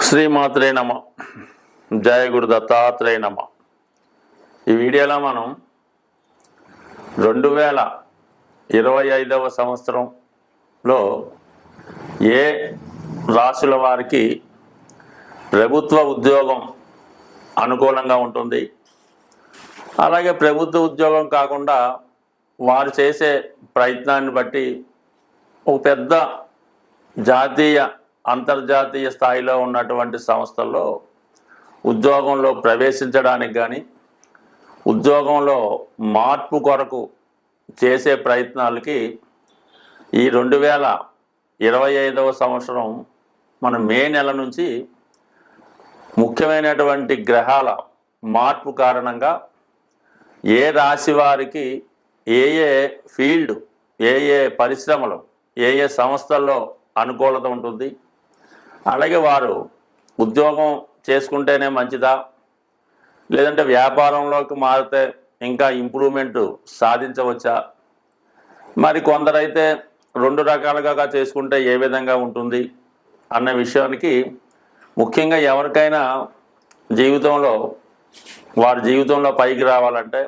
శ్రీమాత్రే నమ. జయ గురు దత్తాత్రేయ నమ. ఈ వీడియోలో మనం 2025వ సంవత్సరంలో ఏ రాశుల వారికి ప్రభుత్వ ఉద్యోగం అనుకూలంగా ఉంటుంది, అలాగే ప్రభుత్వ ఉద్యోగం కాకుండా వారు చేసే ప్రయత్నాన్ని బట్టి ఒక పెద్ద జాతీయ అంతర్జాతీయ స్థాయిలో ఉన్నటువంటి సంస్థల్లో ఉద్యోగంలో ప్రవేశించడానికి కానీ ఉద్యోగంలో మార్పు కొరకు చేసే ప్రయత్నాలకి ఈ 2025వ సంవత్సరం మన మే నెల నుంచి ముఖ్యమైనటువంటి గ్రహాల మార్పు కారణంగా ఏ రాశి వారికి ఏ ఫీల్డ్, ఏ పరిశ్రమలు, ఏ సంస్థల్లో అనుకూలత ఉంటుంది, అలాగే వారు ఉద్యోగం చేసుకుంటేనే మంచిదా, లేదంటే వ్యాపారంలోకి మారితే ఇంకా ఇంప్రూవ్మెంట్ సాధించవచ్చా, మరి కొందరైతే 2 రకాలుగా చేసుకుంటే ఏ విధంగా ఉంటుంది అన్న విషయానికి ముఖ్యంగా ఎవరికైనా వారి జీవితంలో పైకి రావాలంటే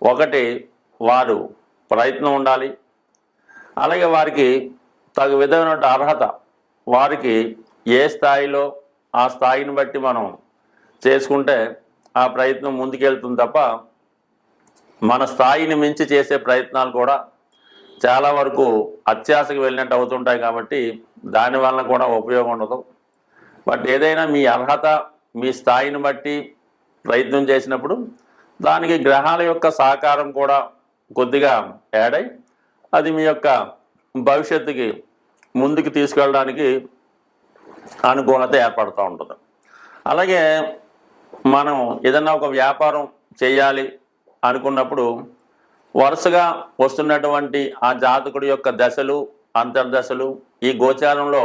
ఒకటి వారు ప్రయత్నం ఉండాలి, అలాగే వారికి తగు విధమైన అర్హత, వారికి ఏ స్థాయిలో ఆ స్థాయిని బట్టి మనం చేసుకుంటే ఆ ప్రయత్నం ముందుకెళ్తుంది తప్ప మన స్థాయిని మించి చేసే ప్రయత్నాలు కూడా చాలా వరకు అత్యాశకు వెళ్ళినట్టు అవుతుంటాయి. కాబట్టి దానివల్ల కూడా ఉపయోగం ఉండదు. బట్ ఏదైనా మీ అర్హత, మీ స్థాయిని బట్టి ప్రయత్నం చేసినప్పుడు దానికి గ్రహాల యొక్క సహకారం కూడా కొద్దిగా యాడ్ అయ్యి అది మీ యొక్క భవిష్యత్తుకి ముందుకు తీసుకెళ్ళడానికి అనుకూలత ఏర్పడుతూ ఉంటుంది. అలాగే మనం ఏదన్నా ఒక వ్యాపారం చేయాలి అనుకున్నప్పుడు వరుసగా వస్తున్నటువంటి ఆ జాతకుడి యొక్క దశలు, అంతర్దశలు, ఈ గోచారంలో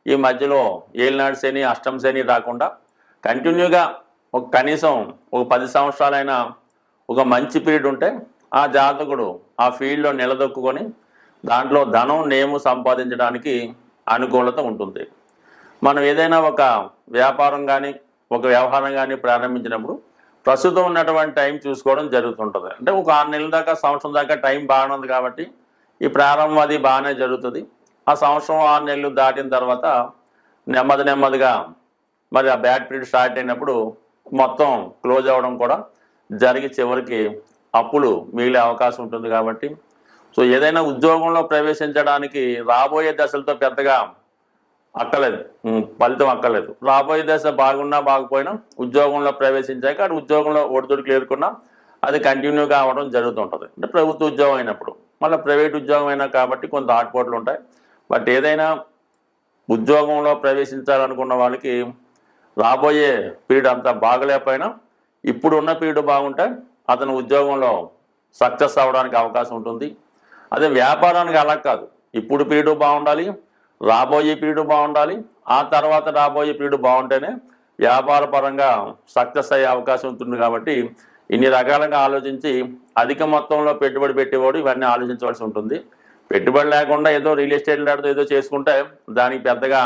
ఈ మధ్యలో ఏలినాడు శని, అష్టమ శని రాకుండా కంటిన్యూగా కనీసం ఒక 10 సంవత్సరాలైనా ఒక మంచి పీరియడ్ ఉంటే ఆ జాతకుడు ఆ ఫీల్డ్లో నిలదొక్కుని దాంట్లో ధనం, నేము సంపాదించడానికి అనుకూలత ఉంటుంది. మనం ఏదైనా ఒక వ్యాపారం కానీ ఒక వ్యవహారం కానీ ప్రారంభించినప్పుడు ప్రస్తుతం ఉన్నటువంటి టైం చూసుకోవడం జరుగుతుంటుంది. అంటే ఒక 6 నెలల దాకా, సంవత్సరం దాకా టైం బాగానే ఉంది కాబట్టి ఈ ప్రారంభం అది బాగానే జరుగుతుంది. ఆ సంవత్సరం 6 నెలలు దాటిన తర్వాత నెమ్మదిగా మరి ఆ బ్యాడ్ పీరియడ్ స్టార్ట్ అయినప్పుడు మొత్తం క్లోజ్ అవ్వడం కూడా జరిగి చివరికి అప్పులు మిగిలే అవకాశం ఉంటుంది. కాబట్టి సో ఏదైనా ఉద్యోగంలో ప్రవేశించడానికి రాబోయే దశలతో పెద్దగా ఫలితం అక్కర్లేదు. రాబోయే దశ బాగున్నా బాగుపోయినా ఉద్యోగంలో ప్రవేశించాక అది ఉద్యోగంలో ఒడిదుడుకులు ఎదుర్కొన్నా అది కంటిన్యూగా అవ్వడం జరుగుతుంటుంది. అంటే ప్రభుత్వ ఉద్యోగం అయినప్పుడు, మళ్ళీ ప్రైవేట్ ఉద్యోగం అయినా కాబట్టి కొంత ఆటుపోట్లు ఉంటాయి. బట్ ఏదైనా ఉద్యోగంలో ప్రవేశించాలనుకున్న వాళ్ళకి రాబోయే పీరియడ్ అంతా బాగలేకపోయినా ఇప్పుడు ఉన్న పీరియడ్ బాగుంటే అతను ఉద్యోగంలో సక్సెస్ అవ్వడానికి అవకాశం ఉంటుంది. అదే వ్యాపారానికి అలా కాదు, ఇప్పుడు పీరియడ్ బాగుండాలి, రాబోయే పీరియడ్ బాగుండాలి, ఆ తర్వాత రాబోయే పీరియడ్ బాగుంటేనే వ్యాపార పరంగా సక్సెస్ అయ్యే అవకాశం ఉంటుంది. కాబట్టి ఇన్ని రకాలుగా ఆలోచించి అధిక మొత్తంలో పెట్టుబడి పెట్టేవాడు ఇవన్నీ ఆలోచించవలసి ఉంటుంది. పెట్టుబడి లేకుండా ఏదో రియల్ ఎస్టేట్ లాంటిదో ఏదో చేసుకుంటే దానికి పెద్దగా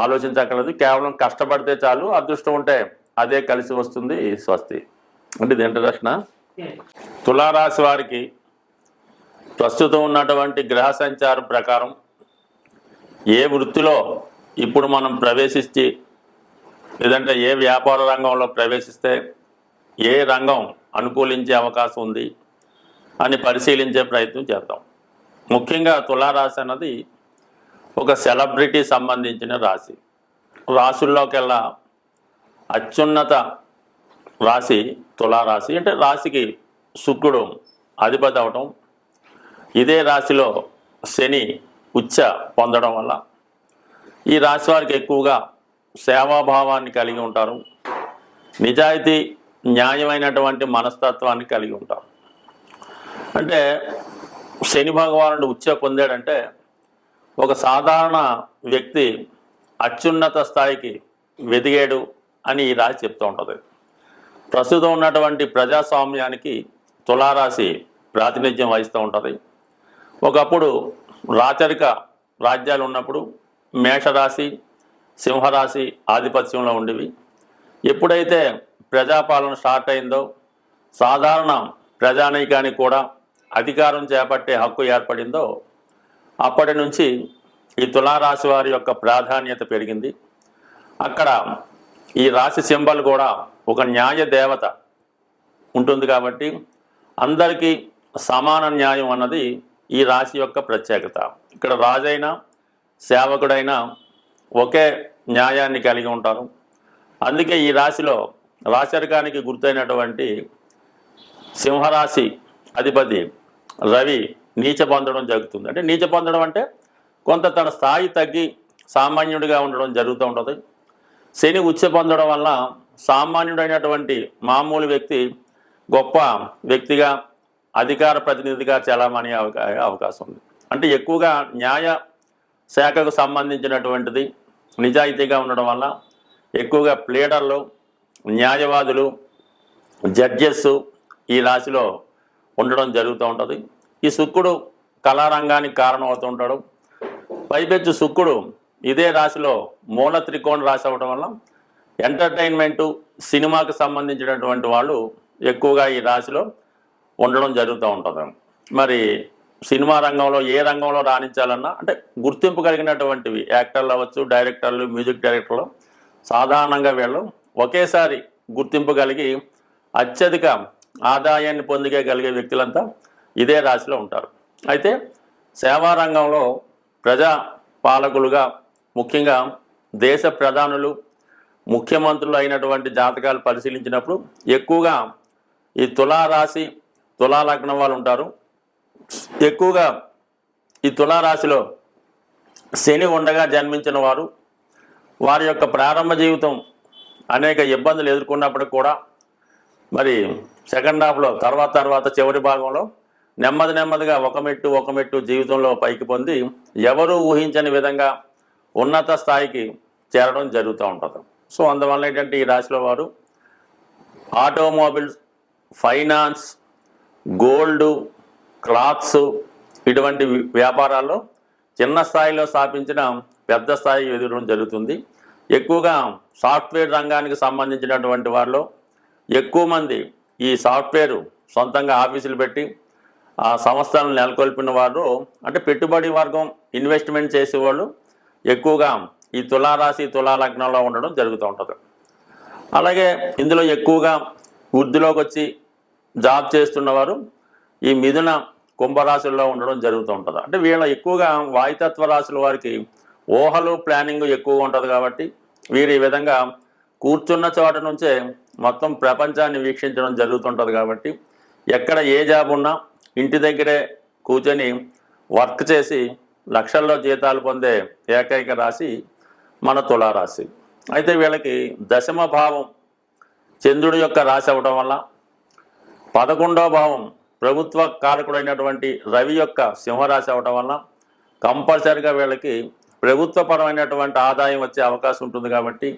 ఆలోచించక్కర్లేదు. కేవలం కష్టపడితే చాలు, అదృష్టం ఉంటే అదే కలిసి వస్తుంది. స్వస్తి. అంటే ఇది ఇంట్రడక్షన్. తులారాశి వారికి ప్రస్తుతం ఉన్నటువంటి గ్రహ సంచారం ప్రకారం ఏ వృత్తిలో ఇప్పుడు మనం ప్రవేశించి, లేదంటే ఏ వ్యాపార రంగంలో ప్రవేశిస్తే ఏ రంగం అనుకూలించే అవకాశం ఉంది అని పరిశీలించే ప్రయత్నం చేద్దాం. ముఖ్యంగా తులారాశి అన్నది ఒక సెలబ్రిటీ సంబంధించిన రాశి. రాశుల్లోకెల్లా అత్యున్నత రాశి తులారాశి. అంటే రాశికి శుక్రుడు అధిపతి అవటం, ఇదే రాశిలో శని ఉచ్చ పొందడం వల్ల ఈ రాశి వారికి ఎక్కువగా సేవాభావాన్ని కలిగి ఉంటారు. నిజాయితీ, న్యాయమైనటువంటి మనస్తత్వాన్ని కలిగి ఉంటారు. అంటే శని భగవానుడు ఉచ్చ పొందాడంటే ఒక సాధారణ వ్యక్తి అత్యున్నత స్థాయికి వెదిగాడు అని ఈ రాశి చెప్తూ ఉంటుంది. ప్రస్తుతం ఉన్నటువంటి ప్రజాస్వామ్యానికి తులారాశి ప్రాతినిధ్యం వహిస్తూ ఉంటుంది. ఒకప్పుడు రాచరిక రాజ్యాలు ఉన్నప్పుడు మేషరాశి సింహరాశి ఆధిపత్యంలో ఉండేవి. ఎప్పుడైతే ప్రజాపాలన స్టార్ట్ అయిందో సాధారణ ప్రజానీకానికి కూడా అధికారం చేపట్టే హక్కు ఏర్పడిందో అప్పటి నుంచి ఈ తులారాశి వారి యొక్క ప్రాధాన్యత పెరిగింది. అక్కడ ఈ రాశి సింబల్ కూడా ఒక న్యాయ దేవత ఉంటుంది కాబట్టి అందరికీ సమాన న్యాయం అన్నది ఈ రాశి యొక్క ప్రత్యేకత. ఇక్కడ రాజైనా సేవకుడైనా ఒకే న్యాయాన్ని కలిగి ఉంటారు. అందుకే ఈ రాశిలో రాశరికానికి గుర్తైనటువంటి సింహరాశి అధిపతి రవి నీచ పొందడం జరుగుతుంది. అంటే నీచ పొందడం అంటే కొంత తన స్థాయి తగ్గి సామాన్యుడిగా ఉండడం జరుగుతూ ఉంటుంది. శని ఉచ్చ పొందడం వల్ల సామాన్యుడైనటువంటి మామూలు వ్యక్తి గొప్ప వ్యక్తిగా అధికార ప్రతినిధిగా చలామణి అవకాశం ఉంది. అంటే ఎక్కువగా న్యాయ శాఖకు సంబంధించినటువంటిది నిజాయితీగా ఉండడం వల్ల ఎక్కువగా ప్లేడర్లు, న్యాయవాదులు, జడ్జెస్ ఈ రాశిలో ఉండడం జరుగుతూ ఉంటుంది. ఈ శుక్రుడు కళారంగానికి కారణం అవుతూ ఉంటాడు. పైపెచ్చు శుక్రుడు ఇదే రాశిలో మూల త్రికోణ రాశి అవ్వడం వల్ల ఎంటర్టైన్మెంటు, సినిమాకి సంబంధించినటువంటి వాళ్ళు ఎక్కువగా ఈ రాశిలో ఉండడం జరుగుతూ ఉంటుంది. మరి సినిమా రంగంలో ఏ రంగంలో రాణించాలన్నా అంటే గుర్తింపు కలిగినటువంటివి యాక్టర్లు అవ్వచ్చు, డైరెక్టర్లు, మ్యూజిక్ డైరెక్టర్లు సాధారణంగా వీళ్ళు ఒకేసారి గుర్తింపు కలిగి అత్యధిక ఆదాయాన్ని పొందగలిగే వ్యక్తులంతా ఇదే రాశిలో ఉంటారు. అయితే సేవా రంగంలో ప్రజా పాలకులుగా ముఖ్యంగా దేశ ప్రధానులు, ముఖ్యమంత్రులు అయినటువంటి జాతకాలు పరిశీలించినప్పుడు ఎక్కువగా ఈ తులారాశి, తులాలగ్నం వాళ్ళు ఉంటారు. ఎక్కువగా ఈ తులారాశిలో శని ఉండగా జన్మించిన వారు వారి యొక్క ప్రారంభ జీవితం అనేక ఇబ్బందులు ఎదుర్కొన్నప్పటికి కూడా మరి సెకండ్ హాఫ్లో తర్వాత చివరి భాగంలో నెమ్మదిగా ఒక మెట్టు జీవితంలో పైకి పొంది ఎవరూ ఊహించని విధంగా ఉన్నత స్థాయికి చేరడం జరుగుతూ ఉంటుంది. సో అందువల్ల ఏంటంటే ఈ రాశిలో వారు ఆటోమొబైల్స్, ఫైనాన్స్, గోల్డ్, క్లాత్స్ ఇటువంటి వ్యాపారాల్లో చిన్న స్థాయిలో స్థాపించిన పెద్ద స్థాయి ఎదగడం జరుగుతుంది. ఎక్కువగా సాఫ్ట్వేర్ రంగానికి సంబంధించినటువంటి వారిలో ఎక్కువ మంది ఈ సాఫ్ట్వేర్ సొంతంగా ఆఫీసులు పెట్టి ఆ సంస్థలను నెలకొల్పిన వారు అంటే పెట్టుబడి వర్గం, ఇన్వెస్ట్మెంట్ చేసేవాళ్ళు ఎక్కువగా ఈ తులారాశి, తులాలగ్నంలో ఉండడం జరుగుతూ ఉంటుంది. అలాగే ఇందులో ఎక్కువగా వృద్ధిలోకి వచ్చి జాబ్ చేస్తున్నవారు ఈ మిథున, కుంభరాశుల్లో ఉండడం జరుగుతూ ఉంటుంది. అంటే వీళ్ళ ఎక్కువగా వాయుతత్వ రాశుల వారికి ఊహలు, ప్లానింగ్ ఎక్కువగా ఉంటుంది కాబట్టి వీరు ఈ విధంగా కూర్చున్న చోట నుంచే మొత్తం ప్రపంచాన్ని వీక్షించడం జరుగుతుంటుంది. కాబట్టి ఎక్కడ ఏ జాబ్ ఉన్నా ఇంటి దగ్గరే కూర్చొని వర్క్ చేసి లక్షల్లో జీతాలు పొందే ఏకైక రాశి మన తులారాశి. అయితే వీళ్ళకి దశమ భావం చంద్రుడి యొక్క రాశి అవ్వడం వల్ల 11వ భావం ప్రభుత్వ కారకుడైనటువంటి రవి యొక్క సింహరాశి అవ్వడం వల్ల కంపల్సరిగా వీళ్ళకి ప్రభుత్వపరమైనటువంటి ఆదాయం వచ్చే అవకాశం ఉంటుంది. కాబట్టి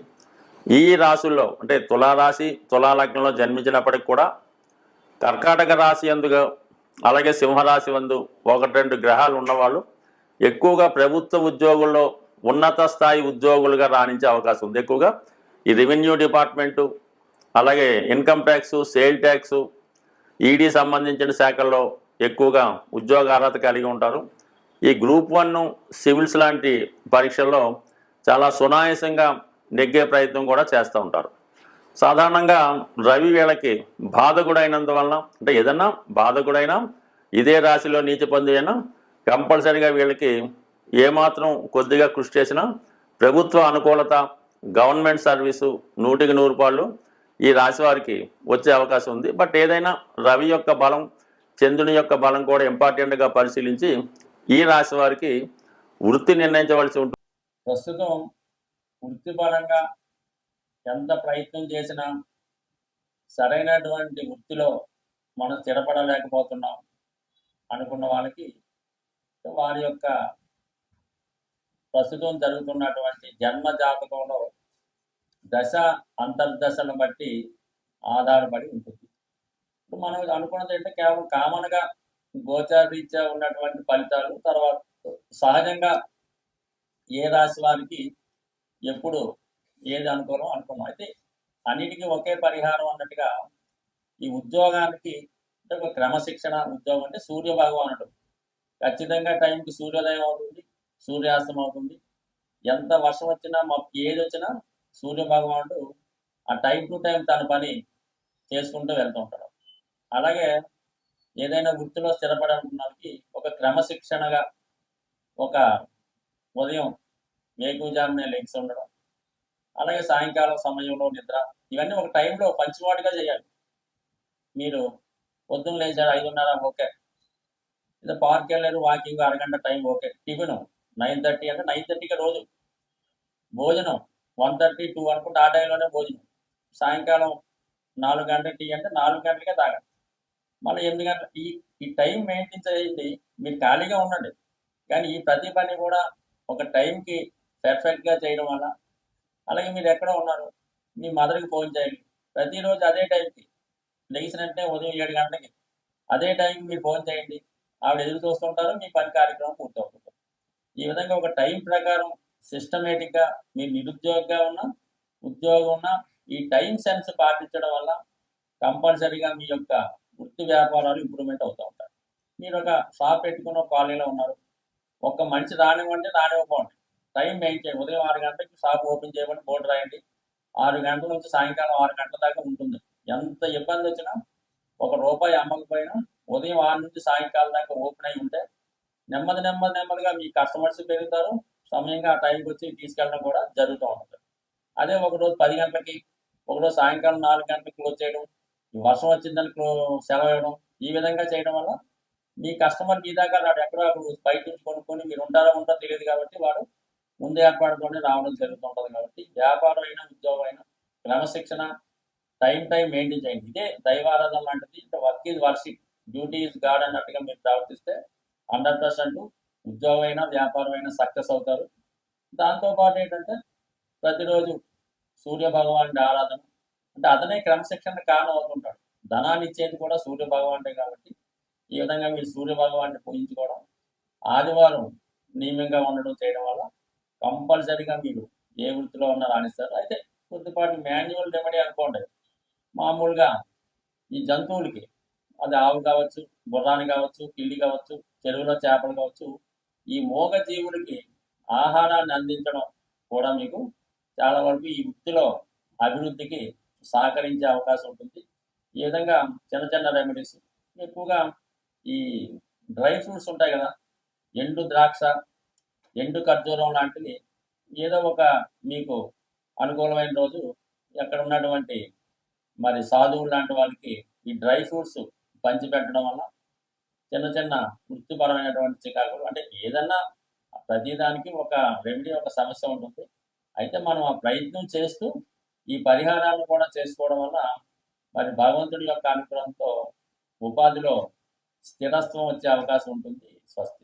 ఈ రాశుల్లో అంటే తులారాశి, తులాలగ్నంలో జన్మించినప్పటికి కూడా కర్కాటక రాశి ఎందుకు అలాగే సింహరాశి వందు 1-2 గ్రహాలు ఉన్నవాళ్ళు ఎక్కువగా ప్రభుత్వ ఉద్యోగుల్లో ఉన్నత స్థాయి ఉద్యోగులుగా రాణించే అవకాశం ఉంది. ఎక్కువగా ఈ రెవెన్యూ డిపార్ట్మెంటు, అలాగే income tax, sale tax, ED సంబంధించిన శాఖల్లో ఎక్కువగా ఉద్యోగ అర్హత కలిగి ఉంటారు. ఈ గ్రూప్ 1 సివిల్స్ లాంటి పరీక్షల్లో చాలా సునాయాసంగా నెగ్గే ప్రయత్నం కూడా చేస్తూ ఉంటారు. సాధారణంగా రవి వీళ్ళకి బాధకుడైనందువలన అంటే ఏదన్నా బాధకుడైనా ఇదే రాశిలో నీచ పొందినా కంపల్సరీగా వీళ్ళకి ఏమాత్రం కొద్దిగా కృషి చేసినా ప్రభుత్వ అనుకూలత, గవర్నమెంట్ సర్వీసు 100% ఈ రాశి వారికి వచ్చే అవకాశం ఉంది. బట్ ఏదైనా రవి యొక్క బలం, చంద్రుని యొక్క బలం కూడా ఇంపార్టెంట్గా పరిశీలించి ఈ రాశి వారికి వృత్తి నిర్ణయించవలసి ఉంటుంది. ప్రస్తుతం వృత్తిపరంగా ఎంత ప్రయత్నం చేసినా సరైనటువంటి వృత్తిలో మనం స్థిరపడలేకపోతున్నాం అనుకున్న వాళ్ళకి వారి యొక్క ప్రస్తుతం జరుగుతున్నటువంటి జన్మ జాతకంలో దశ అంతర్దశలను బట్టి ఆధారపడి ఉంటుంది. ఇప్పుడు మనం అనుకున్నది అంటే కేవలం కామన్గా గోచారీత్యా ఉన్నటువంటి ఫలితాలు, తర్వాత సహజంగా ఏ రాశి వారికి ఎప్పుడు ఏది అనుకోవాలో అనుకున్నాం. అయితే అన్నిటికీ ఒకే పరిహారం అన్నట్టుగా ఈ ఉద్యోగానికి అంటే ఒక క్రమశిక్షణ ఉద్యోగం అంటే సూర్య భగవానుడు ఖచ్చితంగా టైంకి సూర్యోదయం అవుతుంది, సూర్యాస్తం అవుతుంది. ఎంత వర్షం వచ్చినా ఏది వచ్చినా సూర్య భగవానుడు ఆ టైం టు టైం తన పని చేసుకుంటూ వెళ్తూ ఉంటాడు. అలాగే ఏదైనా వృత్తిలో స్థిరపడాలనుకున్న వాళ్ళకి ఒక క్రమశిక్షణగా ఒక ఉదయం వేకువజామునే లెగ్స్ ఉండడం, అలాగే సాయంకాలం సమయంలో నిద్ర, ఇవన్నీ ఒక టైంలో పంచువాటుగా చేయాలి. మీరు పొద్దున్న లేచారు 5:30 ఓకే, లేదా పార్క్ వెళ్ళారు వాకింగ్ అరగంట టైం ఓకే, టిఫిన్ 9:30 అంటే 9:30కి రోజు భోజనం 1:30 2 అనుకుంటే ఆ టైంలోనే భోజనం, సాయంకాలం 4 గంటల టీ అంటే 4 గంటలకే తాగండి, మళ్ళీ 8 గంటల ఈ టైం మెయింటైన్ చేయండి. మీరు ఖాళీగా ఉండండి, కానీ ఈ ప్రతి పని కూడా ఒక టైంకి పెర్ఫెక్ట్గా చేయడం వల్ల, అలాగే మీరు ఎక్కడ ఉన్నారు మీ మదర్కి ఫోన్ చేయండి ప్రతిరోజు అదే టైంకి, లెగిసిన వెంటనే ఉదయం 7 గంటలకి అదే టైంకి మీరు ఫోన్ చేయండి, ఆవిడ ఎదురు చూస్తుంటారు, మీ పని కార్యక్రమం పూర్తవుతుంది. ఈ విధంగా ఒక టైం ప్రకారం సిస్టమేటిక్గా మీరు నిరుద్యోగిగా ఉన్నా ఉద్యోగం ఉన్నా ఈ టైం సెన్స్ పాటించడం వల్ల కంపల్సరీగా మీ యొక్క వృత్తి వ్యాపారాలు ఇంప్రూవ్మెంట్ అవుతూ ఉంటాయి. మీరు ఒక షాప్ పెట్టుకున్న కాలనీలో ఉన్నారు, ఒక మనిషి రానివ్వండి రానివ్వకండి, టైం మెయింటైన్ ఉదయం 6 గంటలకి షాప్ ఓపెన్ చేయమని బోర్డు రాయండి, 6 గంటల నుంచి సాయంకాలం 6 గంటల దాకా ఉంటుంది. ఎంత ఇబ్బంది వచ్చినా ₹1 అమ్మకపోయినా ఉదయం 6 నుంచి సాయంకాలం దాకా ఓపెన్ అయి ఉంటే నెమ్మదిగా మీ కస్టమర్స్ పెరుగుతారు, సమయంగా ఆ టైంకి వచ్చి తీసుకెళ్ళడం కూడా జరుగుతూ ఉంటుంది. అదే ఒకరోజు 10 గంటలకి, ఒకరోజు సాయంకాలం 4 గంటలకి క్లోజ్ చేయడం, వర్షం వచ్చిందని సెలవు ఇవ్వడం, ఈ విధంగా చేయడం వల్ల మీ కస్టమర్ మీ దాకా రాడు, ఎక్కడో అక్కడ బయట నుంచి కొనుక్కొని మీరు ఉంటారో తెలియదు కాబట్టి వాడు ముందు ఏర్పాటుతోనే రావడం జరుగుతూ ఉంటుంది. కాబట్టి వ్యాపారం అయినా ఉద్యోగం అయినా క్రమశిక్షణ టైం మెయింటైన్ చేయండి. ఇదే దైవారాధన లాంటిది. Work is worship, duty is God అన్నట్టుగా మీరు ప్రవర్తిస్తే 100% ఉద్యోగం అయినా వ్యాపారం అయినా సక్సెస్ అవుతారు. దాంతోపాటు ఏంటంటే ప్రతిరోజు సూర్య భగవానుడి ఆరాధన, అంటే అతనే క్రమశిక్షణ కారణం అవుతుంటాడు. ధనాన్ని ఇచ్చేది కూడా సూర్య భగవానుడే కాబట్టి ఈ విధంగా మీరు సూర్య భగవాన్ని పూజించుకోవడం, ఆదివారం నియమంగా ఉండడం చేయడం వల్ల కంపల్సరీగా మీరు ఏ వృత్తిలో ఉన్నా రాణిస్తారు. అయితే కొద్దిపాటి మాన్యువల్ రెమెడీ అనుకోండి, మామూలుగా ఈ జంతువులకి, అది ఆవు కావచ్చు, గుర్రాన్ని కావచ్చు, పిల్లి కావచ్చు, చెరువులో చేపలు కావచ్చు, ఈ మూగ జీవులకి ఆహారాన్ని అందించడం కూడా మీకు చాలా వరకు ఈ వృత్తిలో అభివృద్ధికి సహకరించే అవకాశం ఉంటుంది. ఈ విధంగా చిన్న రెమెడీస్ ఎక్కువగా ఈ డ్రై ఫ్రూట్స్ ఉంటాయి కదా, ఎండు ద్రాక్ష, ఎండు ఖర్జూరం లాంటివి ఏదో ఒక మీకు అనుకూలమైన రోజు ఎక్కడ ఉన్నటువంటి మరి సాధువులు లాంటి వాళ్ళకి ఈ డ్రై ఫ్రూట్స్ పంచిపెట్టడం వల్ల చిన్న వృత్తిపరమైనటువంటి చికాకులు, అంటే ఏదన్నా ప్రతిదానికి ఒక రెమెడీ ఒక సమస్య ఉంటుంది. అయితే మనం ఆ ప్రయత్నం చేస్తూ ఈ పరిహారాలను కూడా చేసుకోవడం వల్ల మరి భగవంతుడి యొక్క అనుగ్రహంతో ఉపాధిలో స్థిరత్వం వచ్చే అవకాశం ఉంటుంది. స్వస్తి.